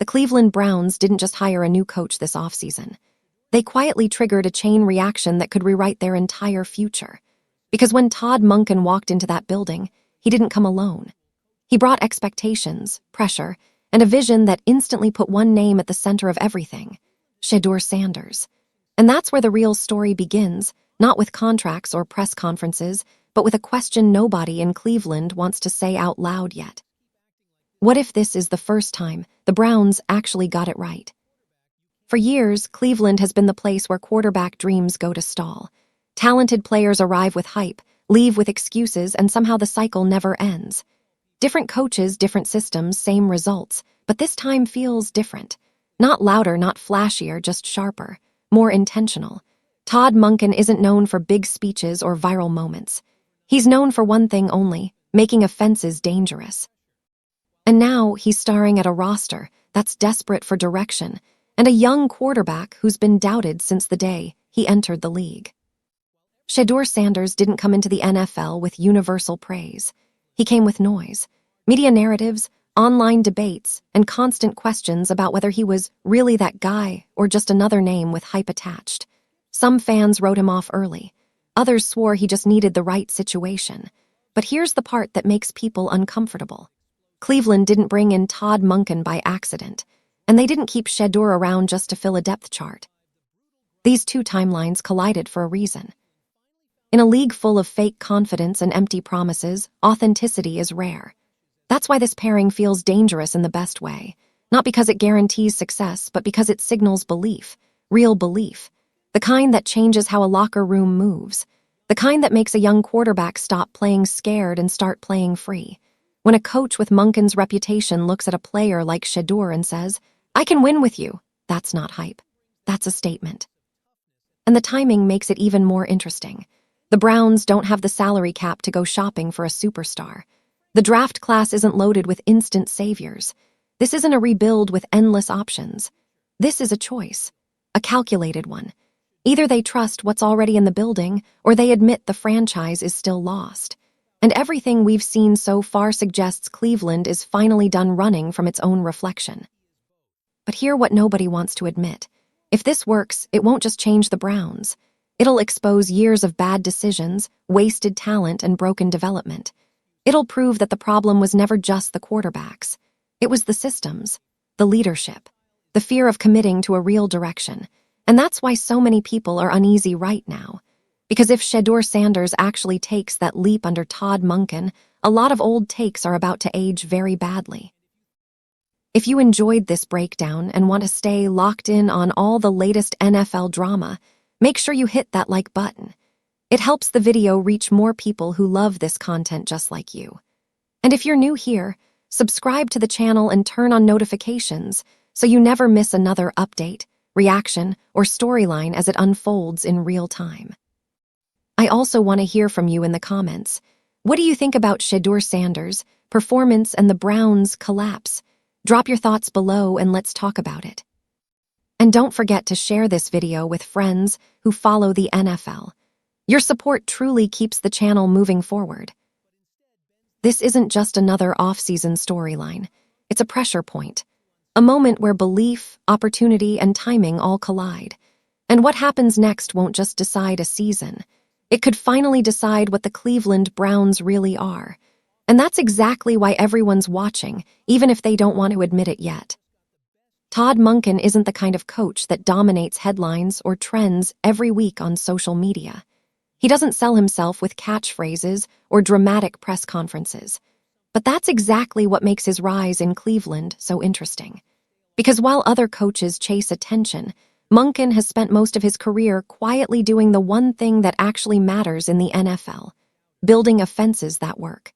The Cleveland Browns didn't just hire a new coach this offseason. They quietly triggered a chain reaction that could rewrite their entire future. Because when Todd Monken walked into that building, he didn't come alone. He brought expectations, pressure, and a vision that instantly put one name at the center of everything: Shedeursanders. And that's where the real story begins, not with contracts or press conferences, but with a question nobody in Cleveland wants to say out loud yet. What if this is the first time the Browns actually got it right? For years, Cleveland has been the place where quarterback dreams go to stall. Talented players arrive with hype, leave with excuses, and somehow the cycle never ends. Different coaches, different systems, same results, but this time feels different. Not louder, not flashier, just sharper, more intentional. Todd Monken isn't known for big speeches or viral moments. He's known for one thing only: making offenses dangerous. And now he's starring at a roster that's desperate for direction, and a young quarterback who's been doubted since the day he entered the league. Shedeursanders didn't come into the NFL with universal praise. He came with noise, media narratives, online debates, and constant questions about whether he was really that guy or just another name with hype attached. Some fans wrote him off early. Others swore he just needed the right situation. But here's the part that makes people uncomfortable. Cleveland didn't bring in Todd Monken by accident, and they didn't keep Shedeur around just to fill a depth chart. These two timelines collided for a reason. In a league full of fake confidence and empty promises, authenticity is rare. That's why this pairing feels dangerous in the best way, not because it guarantees success, but because it signals belief, real belief, the kind that changes how a locker room moves, the kind that makes a young quarterback stop playing scared and start playing free. When a coach with Monken's reputation looks at a player like Shedeur and says, "I can win with you," that's not hype. That's a statement. And the timing makes it even more interesting. The Browns don't have the salary cap to go shopping for a superstar. The draft class isn't loaded with instant saviors. This isn't a rebuild with endless options. This is a choice, a calculated one. Either they trust what's already in the building, or they admit the franchise is still lost. And everything we've seen so far suggests Cleveland is finally done running from its own reflection. But hear what nobody wants to admit. If this works, it won't just change the Browns. It'll expose years of bad decisions, wasted talent, and broken development. It'll prove that the problem was never just the quarterbacks. It was the systems, the leadership, the fear of committing to a real direction. And that's why so many people are uneasy right now. Because if Shedeursanders actually takes that leap under Todd Monken, a lot of old takes are about to age very badly. If you enjoyed this breakdown and want to stay locked in on all the latest NFL drama, make sure you hit that like button. It helps the video reach more people who love this content just like you. And if you're new here, subscribe to the channel and turn on notifications so you never miss another update, reaction, or storyline as it unfolds in real time. I also want to hear from you in the comments. What do you think about Shedeursanders' performance and the Browns' collapse? Drop your thoughts below and let's talk about it. And don't forget to share this video with friends who follow the NFL. Your support truly keeps the channel moving forward. This isn't just another off-season storyline. It's a pressure point, a moment where belief, opportunity, and timing all collide. And what happens next won't just decide a season. It could finally decide what the Cleveland Browns really are. And that's exactly why everyone's watching, even if they don't want to admit it yet. Todd Monken isn't the kind of coach that dominates headlines or trends every week on social media. He doesn't sell himself with catchphrases or dramatic press conferences. But that's exactly what makes his rise in Cleveland so interesting. Because while other coaches chase attention, Monken has spent most of his career quietly doing the one thing that actually matters in the NFL: building offenses that work.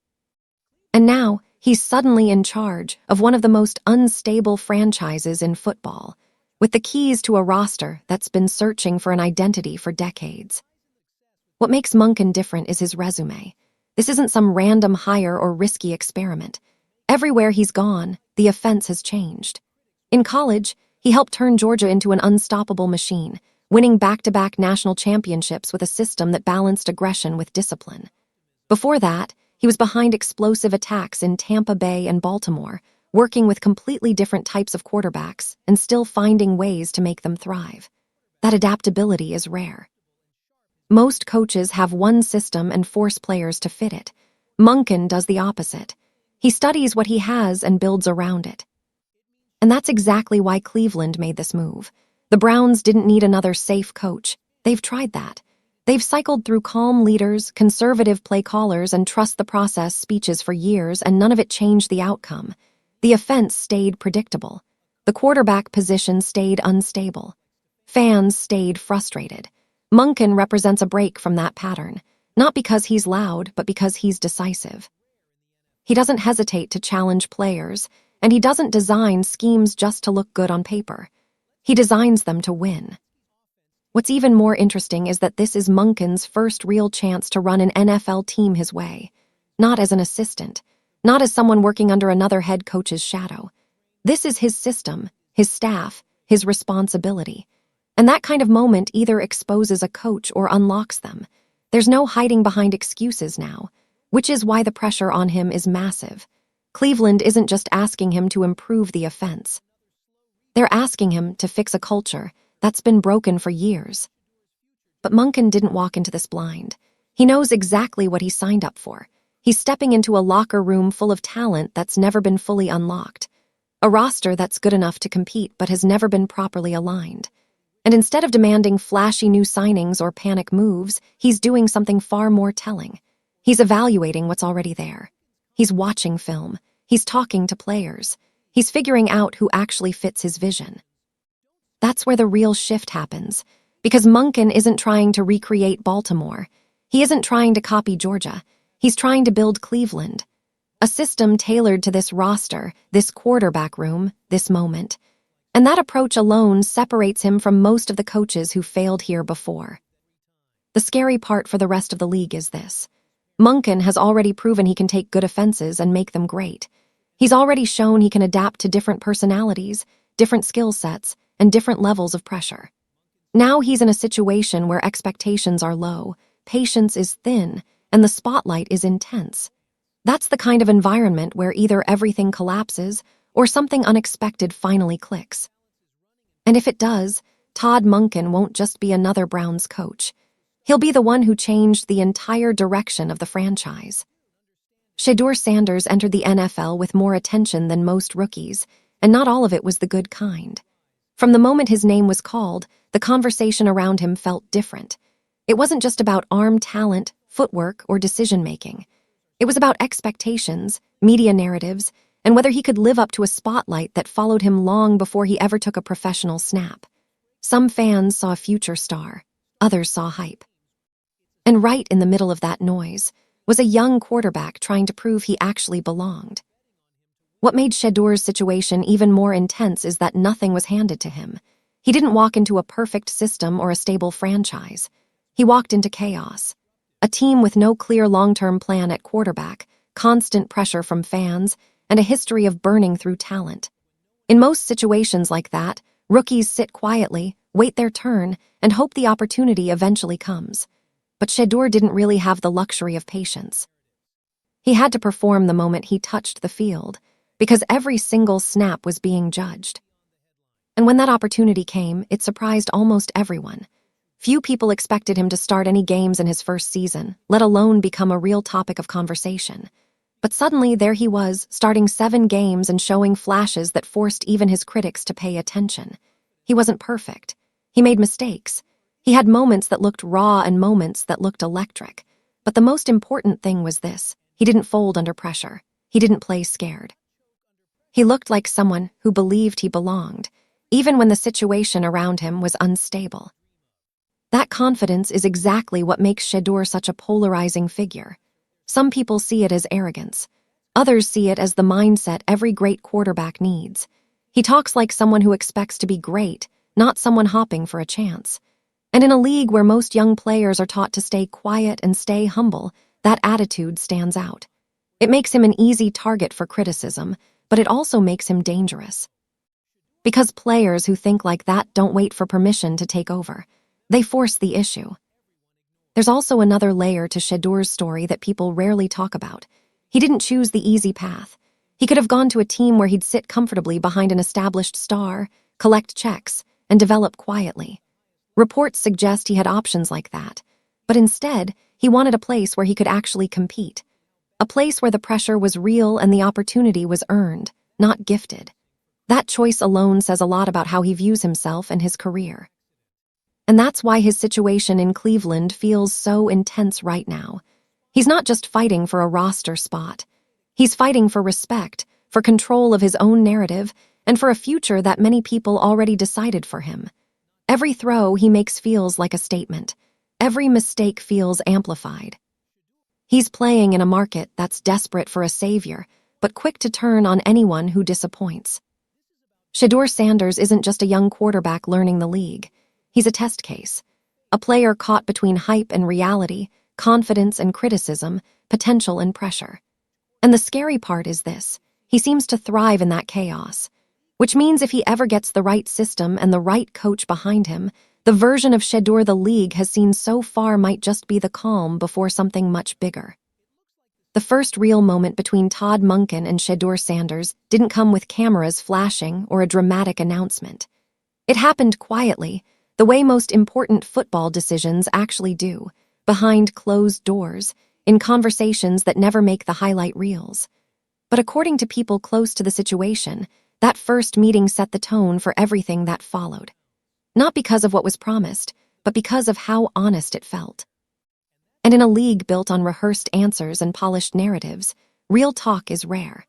And now, he's suddenly in charge of one of the most unstable franchises in football, with the keys to a roster that's been searching for an identity for decades. What makes Monken different is his resume. This isn't some random hire or risky experiment. Everywhere he's gone, the offense has changed. In college, he helped turn Georgia into an unstoppable machine, winning back-to-back national championships with a system that balanced aggression with discipline. Before that, he was behind explosive attacks in Tampa Bay and Baltimore, working with completely different types of quarterbacks and still finding ways to make them thrive. That adaptability is rare. Most coaches have one system and force players to fit it. Monken does the opposite. He studies what he has and builds around it. And that's exactly why Cleveland made this move. The Browns didn't need another safe coach. They've tried that. They've cycled through calm leaders, conservative play callers, and trust the process speeches for years, and none of it changed the outcome. The offense stayed predictable. The quarterback position stayed unstable. Fans stayed frustrated. Monken represents a break from that pattern, not because he's loud, but because he's decisive. He doesn't hesitate to challenge players, and he doesn't design schemes just to look good on paper. He designs them to win. What's even more interesting is that this is Monken's first real chance to run an NFL team his way, not as an assistant, not as someone working under another head coach's shadow. This is his system, his staff, his responsibility. And that kind of moment either exposes a coach or unlocks them. There's no hiding behind excuses now, which is why the pressure on him is massive. Cleveland isn't just asking him to improve the offense. They're asking him to fix a culture that's been broken for years. But Monken didn't walk into this blind. He knows exactly what he signed up for. He's stepping into a locker room full of talent that's never been fully unlocked. A roster that's good enough to compete but has never been properly aligned. And instead of demanding flashy new signings or panic moves, he's doing something far more telling. He's evaluating what's already there. He's watching film. He's talking to players. He's figuring out who actually fits his vision. That's where the real shift happens, because Monken isn't trying to recreate Baltimore. He isn't trying to copy Georgia. He's trying to build Cleveland. A system tailored to this roster, this quarterback room, this moment. And that approach alone separates him from most of the coaches who failed here before. The scary part for the rest of the league is this. Monken has already proven he can take good offenses and make them great. He's already shown he can adapt to different personalities, different skill sets, and different levels of pressure. Now he's in a situation where expectations are low, patience is thin, and the spotlight is intense. That's the kind of environment where either everything collapses or something unexpected finally clicks. And if it does, Todd Monken won't just be another Browns coach. He'll be the one who changed the entire direction of the franchise. Shedeursanders entered the NFL with more attention than most rookies, and not all of it was the good kind. From the moment his name was called, the conversation around him felt different. It wasn't just about arm talent, footwork, or decision-making. It was about expectations, media narratives, and whether he could live up to a spotlight that followed him long before he ever took a professional snap. Some fans saw a future star, others saw hype. And right in the middle of that noise was a young quarterback trying to prove he actually belonged. What made Shedeur's situation even more intense is that nothing was handed to him. He didn't walk into a perfect system or a stable franchise. He walked into chaos. A team with no clear long-term plan at quarterback, constant pressure from fans, and a history of burning through talent. In most situations like that, rookies sit quietly, wait their turn, and hope the opportunity eventually comes. But Shedeur didn't really have the luxury of patience. He had to perform the moment he touched the field, because every single snap was being judged. And when that opportunity came, it surprised almost everyone. Few people expected him to start any games in his first season, let alone become a real topic of conversation. But suddenly, there he was, starting 7 games and showing flashes that forced even his critics to pay attention. He wasn't perfect. He made mistakes. He had moments that looked raw and moments that looked electric. But the most important thing was this: he didn't fold under pressure. He didn't play scared. He looked like someone who believed he belonged, even when the situation around him was unstable. That confidence is exactly what makes Shedeur such a polarizing figure. Some people see it as arrogance. Others see it as the mindset every great quarterback needs. He talks like someone who expects to be great, not someone hopping for a chance. And in a league where most young players are taught to stay quiet and stay humble, that attitude stands out. It makes him an easy target for criticism, but it also makes him dangerous. Because players who think like that don't wait for permission to take over. They force the issue. There's also another layer to Shedeur's story that people rarely talk about. He didn't choose the easy path. He could have gone to a team where he'd sit comfortably behind an established star, collect checks, and develop quietly. Reports suggest he had options like that, but instead, he wanted a place where he could actually compete. A place where the pressure was real and the opportunity was earned, not gifted. That choice alone says a lot about how he views himself and his career. And that's why his situation in Cleveland feels so intense right now. He's not just fighting for a roster spot. He's fighting for respect, for control of his own narrative, and for a future that many people already decided for him. Every throw he makes feels like a statement. Every mistake feels amplified. He's playing in a market that's desperate for a savior, but quick to turn on anyone who disappoints. Shedeur isn't just a young quarterback learning the league. He's a test case. A player caught between hype and reality, confidence and criticism, potential and pressure. And the scary part is this: he seems to thrive in that chaos. Which means if he ever gets the right system and the right coach behind him, the version of Shedeur the league has seen so far might just be the calm before something much bigger. The first real moment between Todd Monken and Shedeur didn't come with cameras flashing or a dramatic announcement. It happened quietly, the way most important football decisions actually do, behind closed doors, in conversations that never make the highlight reels. But according to people close to the situation, that first meeting set the tone for everything that followed. Not because of what was promised, but because of how honest it felt. And in a league built on rehearsed answers and polished narratives, real talk is rare.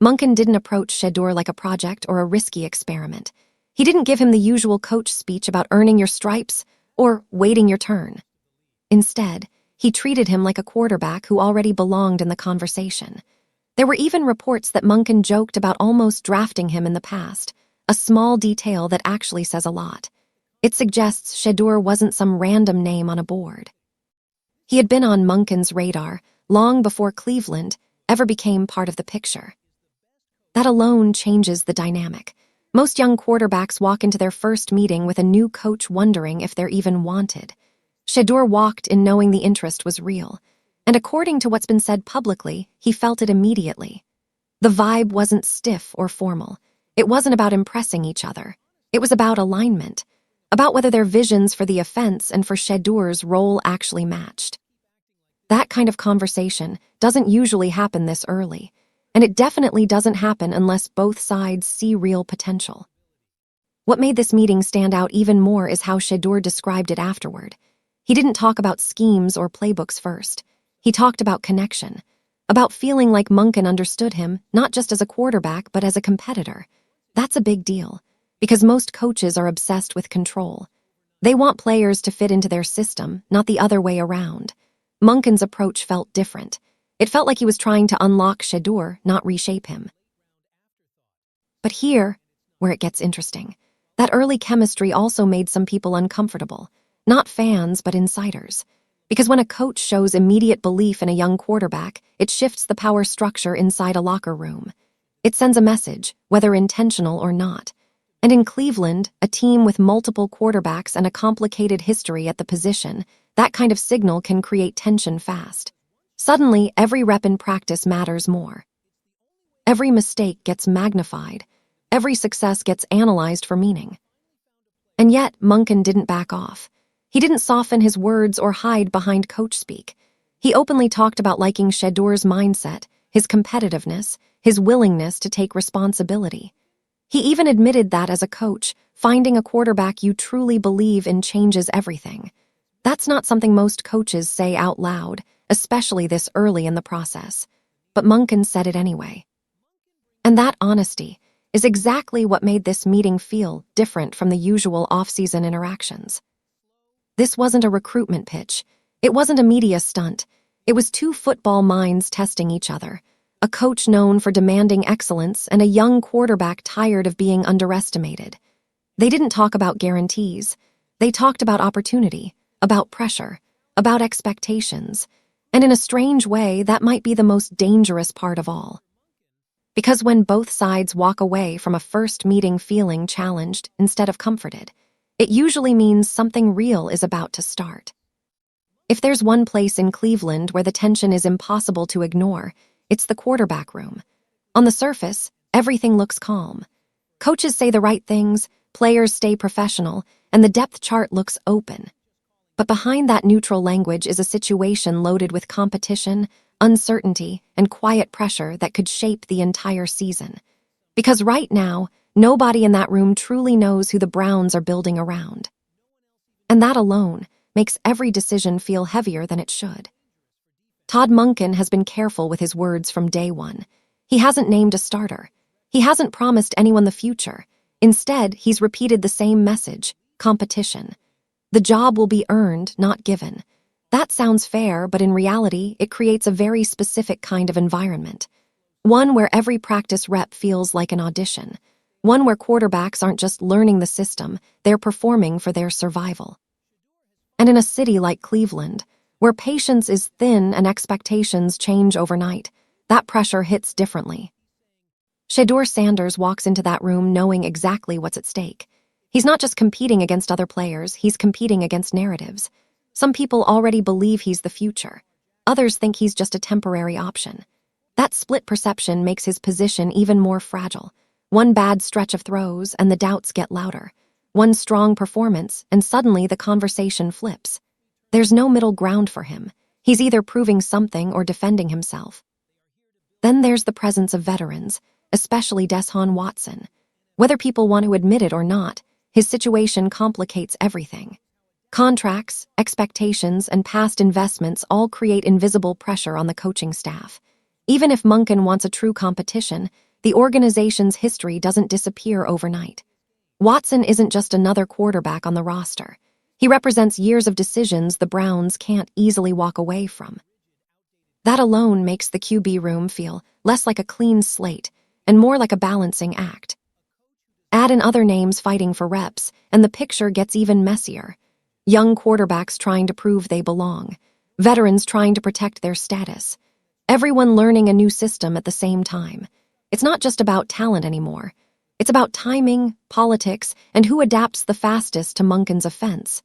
Monken didn't approach Shedeur like a project or a risky experiment. He didn't give him the usual coach speech about earning your stripes or waiting your turn. Instead, he treated him like a quarterback who already belonged in the conversation. There were even reports that Monken joked about almost drafting him in the past, a small detail that actually says a lot. It suggests Shedeur wasn't some random name on a board. He had been on Monken's radar long before Cleveland ever became part of the picture. That alone changes the dynamic. Most young quarterbacks walk into their first meeting with a new coach wondering if they're even wanted. Shedeur walked in knowing the interest was real, and according to what's been said publicly, he felt it immediately. The vibe wasn't stiff or formal. It wasn't about impressing each other. It was about alignment, about whether their visions for the offense and for Shedeur's role actually matched. That kind of conversation doesn't usually happen this early, and it definitely doesn't happen unless both sides see real potential. What made this meeting stand out even more is how Shedeur described it afterward. He didn't talk about schemes or playbooks first. He talked about connection, about feeling like Monken understood him, not just as a quarterback, but as a competitor. That's a big deal, because most coaches are obsessed with control. They want players to fit into their system, not the other way around. Monken's approach felt different. It felt like he was trying to unlock Shedeur, not reshape him. But here, where it gets interesting, that early chemistry also made some people uncomfortable. Not fans, but insiders. Because when a coach shows immediate belief in a young quarterback, it shifts the power structure inside a locker room. It sends a message, whether intentional or not. And in Cleveland, a team with multiple quarterbacks and a complicated history at the position, that kind of signal can create tension fast. Suddenly, every rep in practice matters more. Every mistake gets magnified. Every success gets analyzed for meaning. And yet, Monken didn't back off. He didn't soften his words or hide behind coach speak. He openly talked about liking Shedeur's mindset, his competitiveness, his willingness to take responsibility. He even admitted that as a coach, finding a quarterback you truly believe in changes everything. That's not something most coaches say out loud, especially this early in the process. But Monken said it anyway. And that honesty is exactly what made this meeting feel different from the usual off-season interactions. This wasn't a recruitment pitch. It wasn't a media stunt. It was two football minds testing each other. A coach known for demanding excellence and a young quarterback tired of being underestimated. They didn't talk about guarantees. They talked about opportunity, about pressure, about expectations. And in a strange way, that might be the most dangerous part of all. Because when both sides walk away from a first meeting feeling challenged instead of comforted, it usually means something real is about to start. If there's one place in Cleveland where the tension is impossible to ignore, it's the quarterback room. On the surface, everything looks calm. Coaches say the right things, players stay professional, and the depth chart looks open. But behind that neutral language is a situation loaded with competition, uncertainty, and quiet pressure that could shape the entire season. Because right now, nobody in that room truly knows who the Browns are building around. And that alone makes every decision feel heavier than it should. Todd Monken has been careful with his words from day one. He hasn't named a starter. He hasn't promised anyone the future. Instead, he's repeated the same message: competition. The job will be earned, not given. That sounds fair, but in reality, it creates a very specific kind of environment. One where every practice rep feels like an audition. One where quarterbacks aren't just learning the system, they're performing for their survival. And in a city like Cleveland, where patience is thin and expectations change overnight, that pressure hits differently. Shedeursanders walks into that room knowing exactly what's at stake. He's not just competing against other players, he's competing against narratives. Some people already believe he's the future. Others think he's just a temporary option. That split perception makes his position even more fragile. One bad stretch of throws and the doubts get louder. One strong performance and suddenly the conversation flips. There's no middle ground for him. He's either proving something or defending himself. Then there's the presence of veterans, especially Deshaun Watson. Whether people want to admit it or not, his situation complicates everything. Contracts, expectations, and past investments all create invisible pressure on the coaching staff. Even if Monken wants a true competition, the organization's history doesn't disappear overnight. Watson isn't just another quarterback on the roster. He represents years of decisions the Browns can't easily walk away from. That alone makes the QB room feel less like a clean slate and more like a balancing act. Add in other names fighting for reps, and the picture gets even messier. Young quarterbacks trying to prove they belong. Veterans trying to protect their status. Everyone learning a new system at the same time. It's not just about talent anymore. It's about timing, politics, and who adapts the fastest to Monken's offense.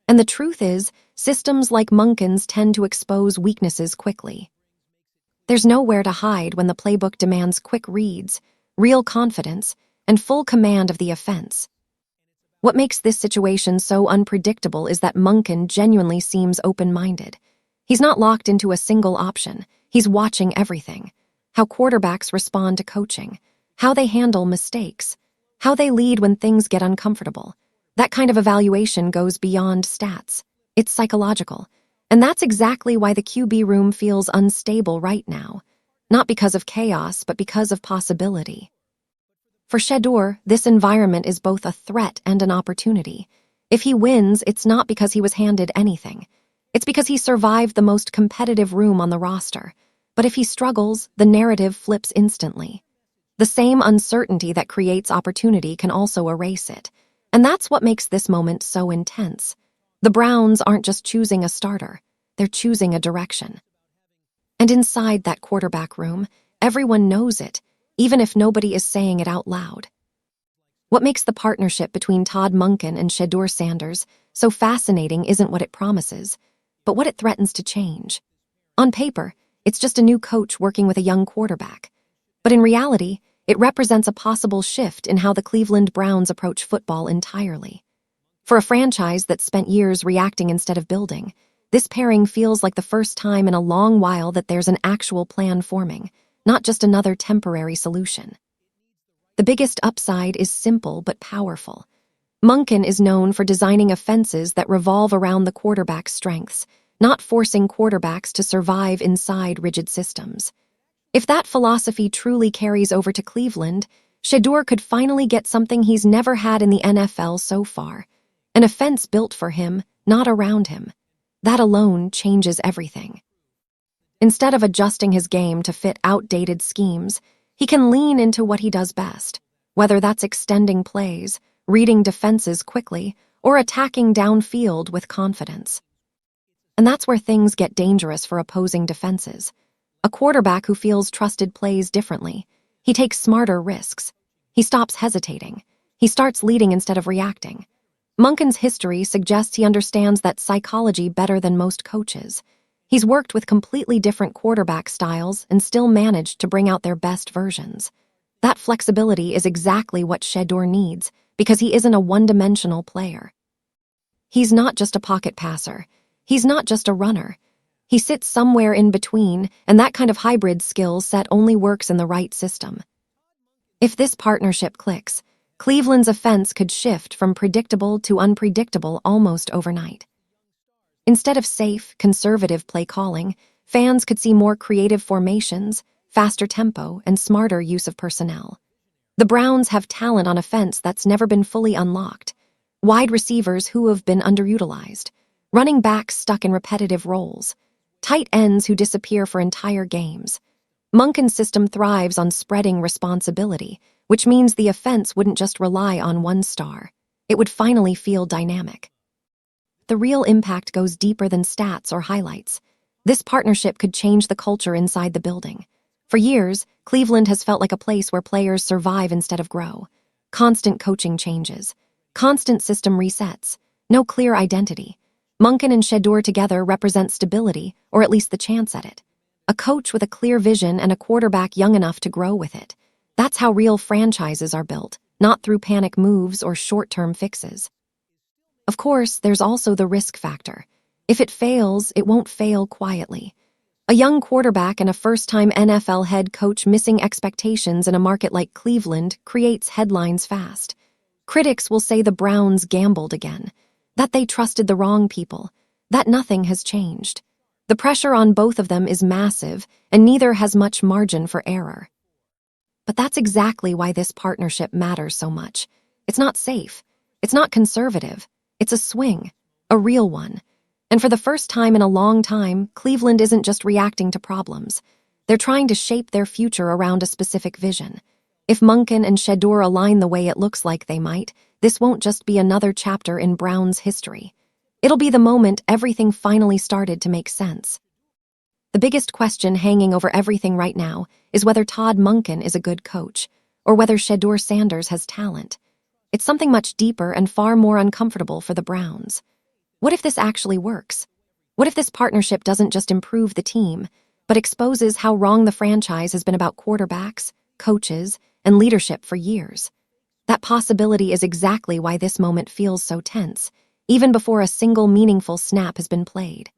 And the truth is, systems like Monken's tend to expose weaknesses quickly. There's nowhere to hide when the playbook demands quick reads, real confidence, and full command of the offense. What makes this situation so unpredictable is that Monken genuinely seems open-minded. He's not locked into a single option. He's watching everything. How quarterbacks respond to coaching, how they handle mistakes, how they lead when things get uncomfortable. That kind of evaluation goes beyond stats. It's psychological. And that's exactly why the QB room feels unstable right now. Not because of chaos, but because of possibility. For Shedeur, this environment is both a threat and an opportunity. If he wins, it's not because he was handed anything. It's because he survived the most competitive room on the roster. But if he struggles, the narrative flips instantly. The same uncertainty that creates opportunity can also erase it. And that's what makes this moment so intense. The Browns aren't just choosing a starter, they're choosing a direction. And inside that quarterback room, everyone knows it, even if nobody is saying it out loud. What makes the partnership between Todd Monken and Shedeursanders so fascinating isn't what it promises, but what it threatens to change. On paper, it's just a new coach working with a young quarterback. But in reality, it represents a possible shift in how the Cleveland Browns approach football entirely. For a franchise that spent years reacting instead of building, this pairing feels like the first time in a long while that there's an actual plan forming, not just another temporary solution. The biggest upside is simple but powerful. Monken is known for designing offenses that revolve around the quarterback's strengths, not forcing quarterbacks to survive inside rigid systems. If that philosophy truly carries over to Cleveland, Shedeur could finally get something he's never had in the NFL so far. An offense built for him, not around him. That alone changes everything. Instead of adjusting his game to fit outdated schemes, he can lean into what he does best, whether that's extending plays, reading defenses quickly, or attacking downfield with confidence. And that's where things get dangerous for opposing defenses. A quarterback who feels trusted plays differently. He takes smarter risks. He stops hesitating. He starts leading instead of reacting. Monken's history suggests he understands that psychology better than most coaches. He's worked with completely different quarterback styles and still managed to bring out their best versions. That flexibility is exactly what Shedeur needs because he isn't a one-dimensional player. He's not just a pocket passer. He's not just a runner. He sits somewhere in between, and that kind of hybrid skill set only works in the right system. If this partnership clicks, Cleveland's offense could shift from predictable to unpredictable almost overnight. Instead of safe, conservative play calling, fans could see more creative formations, faster tempo, and smarter use of personnel. The Browns have talent on offense that's never been fully unlocked. Wide receivers who have been underutilized, running backs stuck in repetitive roles, tight ends who disappear for entire games. Monken's system thrives on spreading responsibility, which means the offense wouldn't just rely on one star. It would finally feel dynamic. The real impact goes deeper than stats or highlights. This partnership could change the culture inside the building. For years, Cleveland has felt like a place where players survive instead of grow. Constant coaching changes, constant system resets, no clear identity. Monken and Shedeur together represent stability, or at least the chance at it. A coach with a clear vision and a quarterback young enough to grow with it. That's how real franchises are built, not through panic moves or short-term fixes. Of course, there's also the risk factor. If it fails, it won't fail quietly. A young quarterback and a first-time NFL head coach missing expectations in a market like Cleveland creates headlines fast. Critics will say the Browns gambled again, that they trusted the wrong people, that nothing has changed. The pressure on both of them is massive, and neither has much margin for error. But that's exactly why this partnership matters so much. It's not safe. It's not conservative. It's a swing, a real one. And for the first time in a long time, Cleveland isn't just reacting to problems. They're trying to shape their future around a specific vision. If Monken and Shedeur align the way it looks like they might, this won't just be another chapter in Browns history. It'll be the moment everything finally started to make sense. The biggest question hanging over everything right now is whether Todd Monken is a good coach, or whether Shedeursanders has talent. It's something much deeper and far more uncomfortable for the Browns. What if this actually works? What if this partnership doesn't just improve the team, but exposes how wrong the franchise has been about quarterbacks, coaches, and leadership for years? That possibility is exactly why this moment feels so tense, even before a single meaningful snap has been played.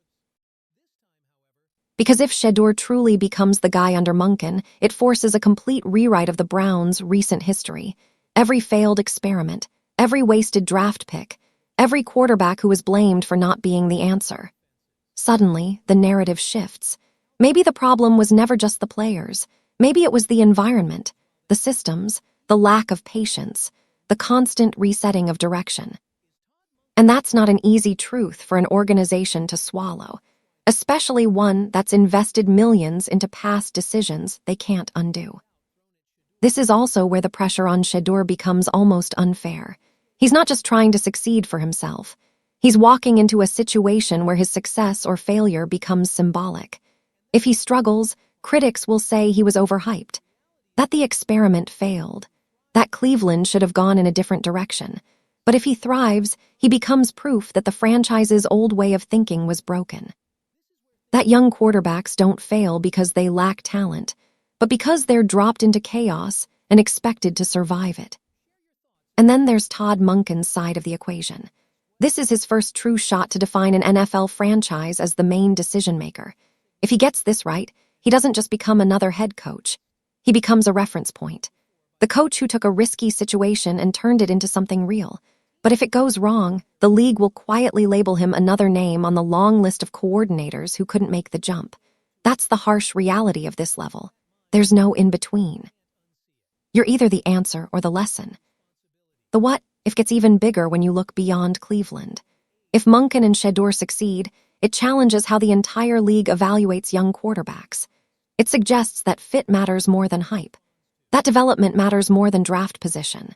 Because if Shedeur truly becomes the guy under Monken, it forces a complete rewrite of the Browns' recent history. Every failed experiment, every wasted draft pick, every quarterback who was blamed for not being the answer. Suddenly, the narrative shifts. Maybe the problem was never just the players. Maybe it was the environment, the systems, the lack of patience, the constant resetting of direction. And that's not an easy truth for an organization to swallow, especially one that's invested millions into past decisions they can't undo. This is also where the pressure on Shedeur becomes almost unfair. He's not just trying to succeed for himself. He's walking into a situation where his success or failure becomes symbolic. If he struggles, critics will say he was overhyped, that the experiment failed, that Cleveland should have gone in a different direction. But if he thrives, he becomes proof that the franchise's old way of thinking was broken. That young quarterbacks don't fail because they lack talent, but because they're dropped into chaos and expected to survive it. And then there's Todd Monken's side of the equation. This is his first true shot to define an NFL franchise as the main decision-maker. If he gets this right, he doesn't just become another head coach. He becomes a reference point. The coach who took a risky situation and turned it into something real. But if it goes wrong, the league will quietly label him another name on the long list of coordinators who couldn't make the jump. That's the harsh reality of this level. There's no in-between. You're either the answer or the lesson. The what if gets even bigger when you look beyond Cleveland. If Monken and Shedeur succeed, it challenges how the entire league evaluates young quarterbacks. It suggests that fit matters more than hype. That development matters more than draft position.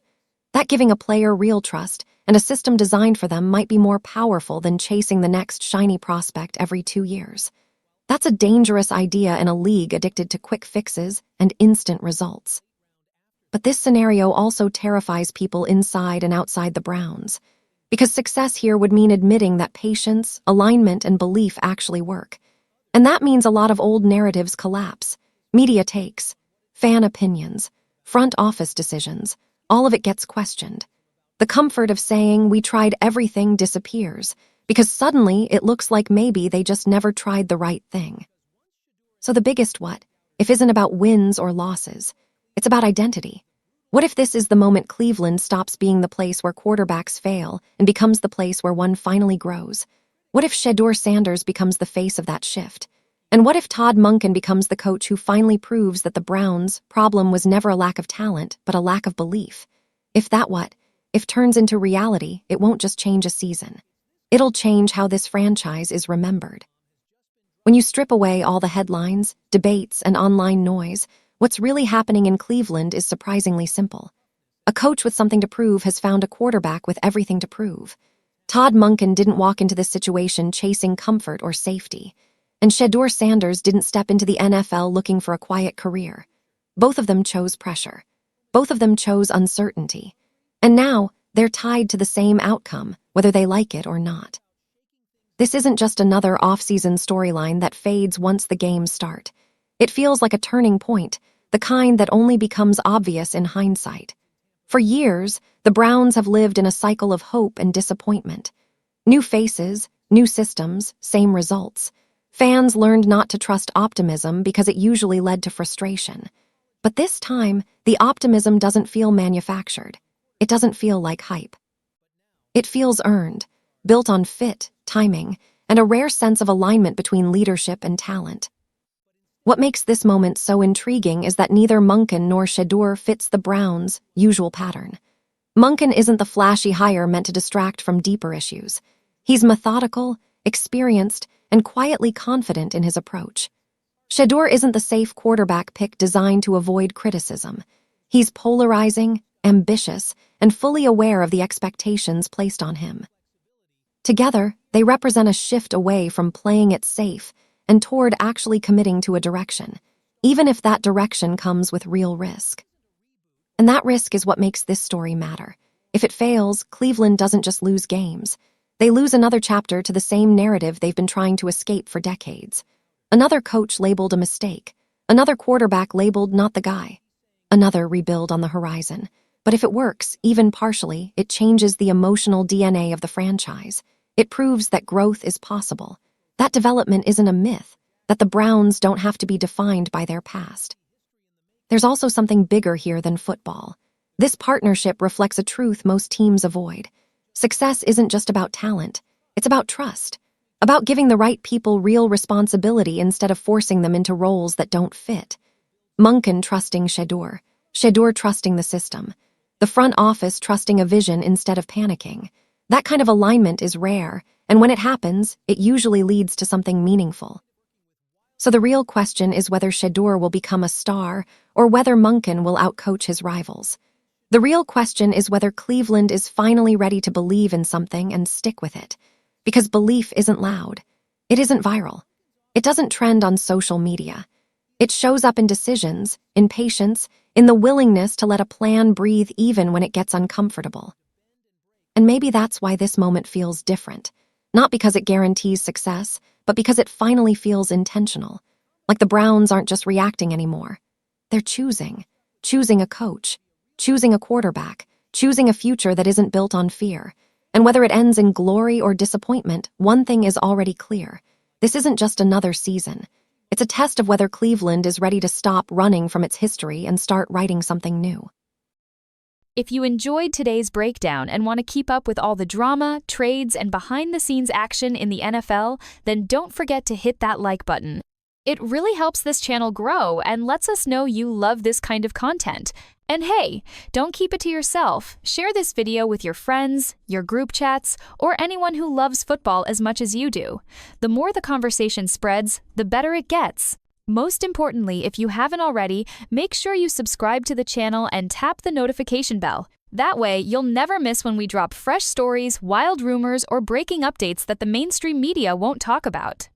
That giving a player real trust and a system designed for them might be more powerful than chasing the next shiny prospect every 2 years. That's a dangerous idea in a league addicted to quick fixes and instant results. But this scenario also terrifies people inside and outside the Browns, because success here would mean admitting that patience, alignment, and belief actually work. And that means a lot of old narratives collapse. Media takes, fan opinions, front office decisions, all of it gets questioned. The comfort of saying we tried everything disappears, because suddenly it looks like maybe they just never tried the right thing. So the biggest what if isn't about wins or losses. It's about identity. What if this is the moment Cleveland stops being the place where quarterbacks fail and becomes the place where one finally grows? What if Shedeur becomes the face of that shift? And what if Todd Monken becomes the coach who finally proves that the Browns' problem was never a lack of talent, but a lack of belief? If that what if turns into reality, it won't just change a season. It'll change how this franchise is remembered. When you strip away all the headlines, debates, and online noise, what's really happening in Cleveland is surprisingly simple. A coach with something to prove has found a quarterback with everything to prove. Todd Monken didn't walk into this situation chasing comfort or safety, and Shedeur didn't step into the NFL looking for a quiet career. Both of them chose pressure. Both of them chose uncertainty. And now, they're tied to the same outcome, whether they like it or not. This isn't just another off-season storyline that fades once the games start. It feels like a turning point, the kind that only becomes obvious in hindsight. For years, the Browns have lived in a cycle of hope and disappointment. New faces, new systems, same results. Fans learned not to trust optimism because it usually led to frustration. But this time, the optimism doesn't feel manufactured. It doesn't feel like hype. It feels earned, built on fit, timing, and a rare sense of alignment between leadership and talent. What makes this moment so intriguing is that neither Monken nor Shedeur fits the Browns' usual pattern. Monken isn't the flashy hire meant to distract from deeper issues. He's methodical, experienced, and quietly confident in his approach. Shedeur isn't the safe quarterback pick designed to avoid criticism. He's polarizing, ambitious, and fully aware of the expectations placed on him. Together, they represent a shift away from playing it safe and toward actually committing to a direction, even if that direction comes with real risk. And that risk is what makes this story matter. If it fails, Cleveland doesn't just lose games. They lose another chapter to the same narrative they've been trying to escape for decades. Another coach labeled a mistake. Another quarterback labeled not the guy. Another rebuild on the horizon. But if it works, even partially, it changes the emotional DNA of the franchise. It proves that growth is possible, that development isn't a myth, that the Browns don't have to be defined by their past. There's also something bigger here than football. This partnership reflects a truth most teams avoid. Success isn't just about talent, it's about trust, about giving the right people real responsibility instead of forcing them into roles that don't fit. Monken trusting Shedeur, Shedeur trusting the system, the front office trusting a vision instead of panicking. That kind of alignment is rare, and when it happens, it usually leads to something meaningful. So the real question is whether Shedeur will become a star or whether Monken will outcoach his rivals. The real question is whether Cleveland is finally ready to believe in something and stick with it. Because belief isn't loud. It isn't viral. It doesn't trend on social media. It shows up in decisions, in patience, in the willingness to let a plan breathe even when it gets uncomfortable. And maybe that's why this moment feels different. Not because it guarantees success, but because it finally feels intentional. Like the Browns aren't just reacting anymore. They're choosing a coach, choosing a quarterback, choosing a future that isn't built on fear. And whether it ends in glory or disappointment, one thing is already clear. This isn't just another season. It's a test of whether Cleveland is ready to stop running from its history and start writing something new. If you enjoyed today's breakdown and want to keep up with all the drama, trades, and behind-the-scenes action in the NFL, then don't forget to hit that like button. It really helps this channel grow and lets us know you love this kind of content. And hey, don't keep it to yourself. Share this video with your friends, your group chats, or anyone who loves football as much as you do. The more the conversation spreads, the better it gets. Most importantly, if you haven't already, make sure you subscribe to the channel and tap the notification bell. That way, you'll never miss when we drop fresh stories, wild rumors, or breaking updates that the mainstream media won't talk about.